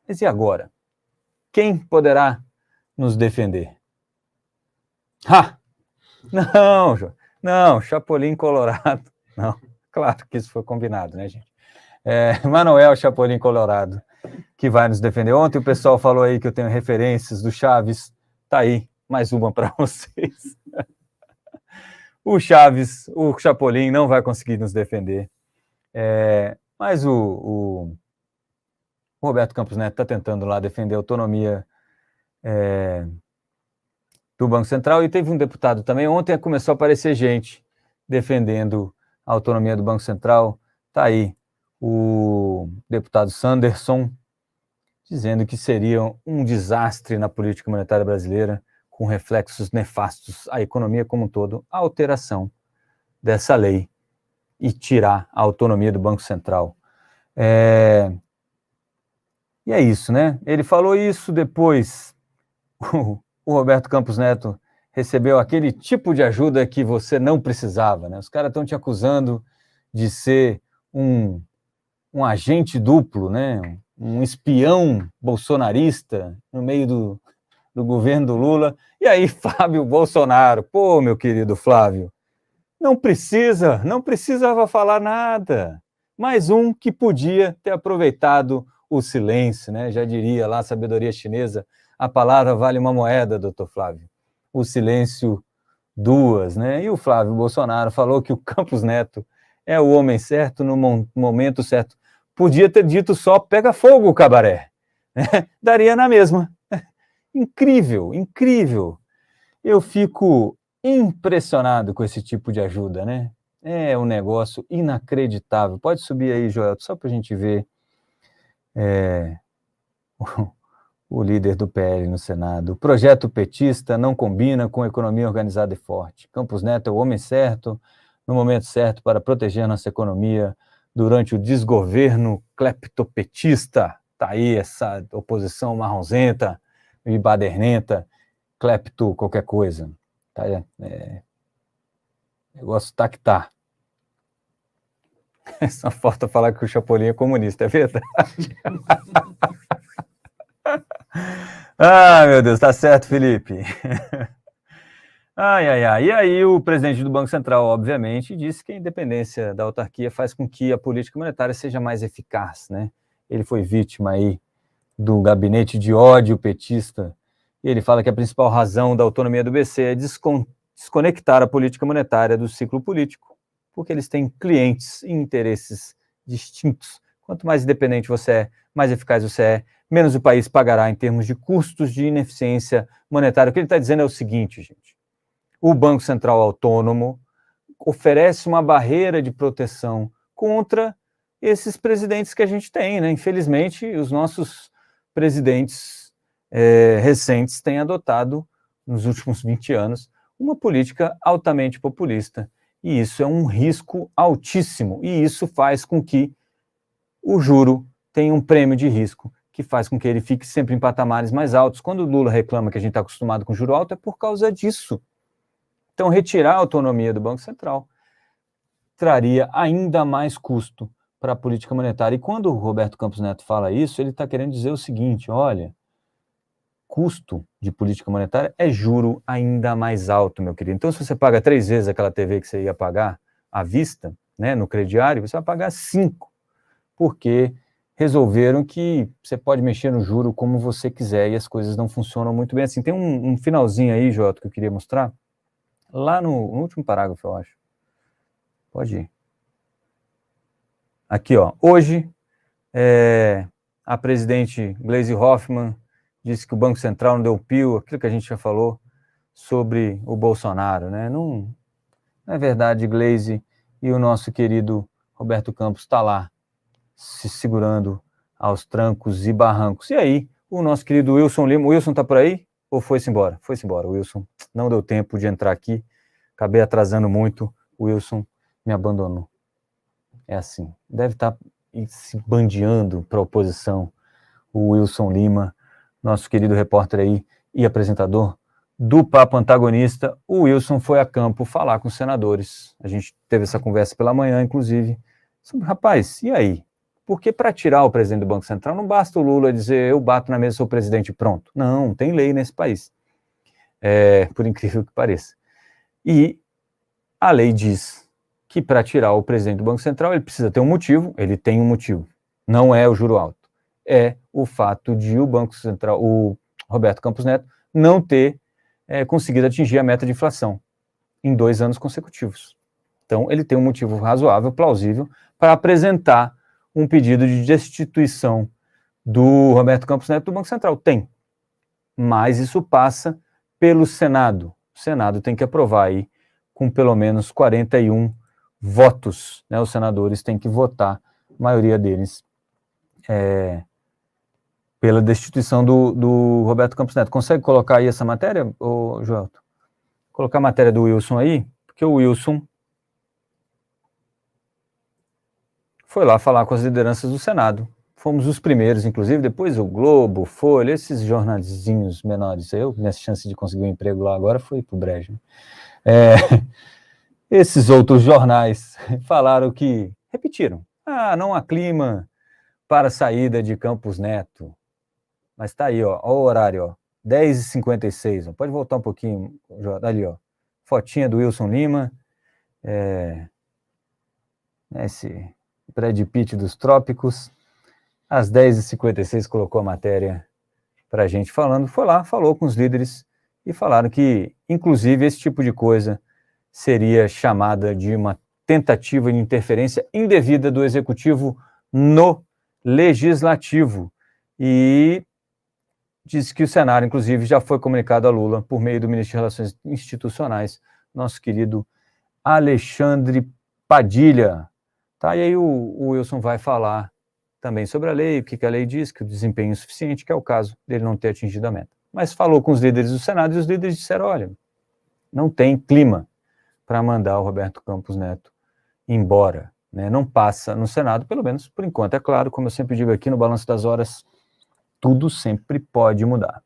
Mas e agora? Quem poderá nos defender? Não, Chapolin Colorado. Não, claro que isso foi combinado, né, gente? Manuel Chapolin Colorado, que vai nos defender. Ontem o pessoal falou aí que eu tenho referências do Chaves. Tá aí, mais uma para vocês. O Chaves, o Chapolin não vai conseguir nos defender. Mas o Roberto Campos Neto está tentando lá defender a autonomia do Banco Central, e teve um deputado também, ontem começou a aparecer gente defendendo a autonomia do Banco Central. Está aí o deputado Sanderson, dizendo que seria um desastre na política monetária brasileira, com reflexos nefastos à economia como um todo, a alteração dessa lei e tirar a autonomia do Banco Central. E é isso, né? Ele falou isso, depois o Roberto Campos Neto recebeu aquele tipo de ajuda que você não precisava, né? Os caras estão te acusando de ser um agente duplo, né? Um espião bolsonarista no meio do governo do Lula. E aí, Flávio Bolsonaro, pô, meu querido Flávio, não precisava falar nada. Mais um que podia ter aproveitado o silêncio, né? Já diria lá a sabedoria chinesa, a palavra vale uma moeda, doutor Flávio. O silêncio, duas, né? E o Flávio Bolsonaro falou que o Campos Neto é o homem certo no momento certo. Podia ter dito só, pega fogo, cabaré. Daria na mesma. Incrível, incrível. Eu fico impressionado com esse tipo de ajuda, né? É um negócio inacreditável. Pode subir aí, Joel, só para a gente ver o líder do PL no Senado. O projeto petista não combina com a economia organizada e forte. Campos Neto é o homem certo, no momento certo, para proteger nossa economia durante o desgoverno cleptopetista. Tá aí essa oposição marronzenta e badernenta, clepto qualquer coisa. Tá, negócio tá que tá. Só falta falar que o Chapolin é comunista, é verdade? Meu Deus, tá certo, Felipe. E aí o presidente do Banco Central, obviamente, disse que a independência da autarquia faz com que a política monetária seja mais eficaz, né? Ele foi vítima aí do gabinete de ódio petista, e ele fala que a principal razão da autonomia do BC é desconectar a política monetária do ciclo político, porque eles têm clientes e interesses distintos. Quanto mais independente você é, mais eficaz você é, menos o país pagará em termos de custos de ineficiência monetária. O que ele está dizendo é o seguinte, gente: o Banco Central autônomo oferece uma barreira de proteção contra esses presidentes que a gente tem, né? Infelizmente, os nossos presidentes recentes têm adotado, nos últimos 20 anos, uma política altamente populista. E isso é um risco altíssimo. E isso faz com que o juro tenha um prêmio de risco, que faz com que ele fique sempre em patamares mais altos. Quando o Lula reclama que a gente está acostumado com juro alto, é por causa disso. Então, retirar a autonomia do Banco Central traria ainda mais custo para a política monetária. E quando o Roberto Campos Neto fala isso, ele está querendo dizer o seguinte: olha, custo de política monetária é juro ainda mais alto, meu querido. Então, se você paga 3 vezes aquela TV que você ia pagar à vista, né, no crediário, você vai pagar 5, porque resolveram que você pode mexer no juro como você quiser e as coisas não funcionam muito bem assim. Tem um finalzinho aí, Jota, que eu queria mostrar, lá no último parágrafo, eu acho. Pode ir. Aqui, ó. Hoje, a presidente Gleisi Hoffmann disse que o Banco Central não deu pio, aquilo que a gente já falou sobre o Bolsonaro, né? Não é verdade, Gleisi, e o nosso querido Roberto Campos está lá, se segurando aos trancos e barrancos. E aí, o nosso querido Wilson Lima, o Wilson está por aí? Ou foi-se embora? Foi-se embora, o Wilson. Não deu tempo de entrar aqui, acabei atrasando muito, o Wilson me abandonou. É assim, deve estar se bandeando para a oposição, o Wilson Lima, nosso querido repórter aí e apresentador do Papo Antagonista. O Wilson foi a campo falar com os senadores. A gente teve essa conversa pela manhã, inclusive. Rapaz, e aí? Porque para tirar o presidente do Banco Central não basta o Lula dizer eu bato na mesa, sou presidente pronto. Não, tem lei nesse país, por incrível que pareça. E a lei diz que para tirar o presidente do Banco Central ele precisa ter um motivo, ele tem um motivo, não é o juro alto, é o fato de o Banco Central, o Roberto Campos Neto, não ter conseguido atingir a meta de inflação em 2 anos consecutivos. Então, ele tem um motivo razoável, plausível, para apresentar um pedido de destituição do Roberto Campos Neto do Banco Central. Tem. Mas isso passa pelo Senado. O Senado tem que aprovar aí com pelo menos 41 votos. Né? Os senadores têm que votar, a maioria deles, pela destituição do Roberto Campos Neto. Consegue colocar aí essa matéria, Joelton? Colocar a matéria do Wilson aí, porque o Wilson foi lá falar com as lideranças do Senado. Fomos os primeiros, inclusive, depois o Globo, Folha, esses jornalzinhos menores. Minha chance de conseguir um emprego lá agora foi pro brejo. Esses outros jornais falaram que, repetiram, não há clima para a saída de Campos Neto. Mas tá aí, ó o horário, ó, 10h56, pode voltar um pouquinho, ali, ó, fotinha do Wilson Lima, esse Brad Pitt dos trópicos, às 10h56 colocou a matéria para a gente falando, foi lá, falou com os líderes e falaram que, inclusive, esse tipo de coisa seria chamada de uma tentativa de interferência indevida do Executivo no Legislativo. E disse que o Senado, inclusive, já foi comunicado a Lula por meio do Ministro de Relações Institucionais, nosso querido Alexandre Padilha. Tá? E aí o Wilson vai falar também sobre a lei, o que a lei diz, que o desempenho é insuficiente, que é o caso dele não ter atingido a meta. Mas falou com os líderes do Senado e os líderes disseram, olha, não tem clima para mandar o Roberto Campos Neto embora. Né? Não passa no Senado, pelo menos por enquanto. É claro, como eu sempre digo aqui no Balanço das Horas, tudo sempre pode mudar.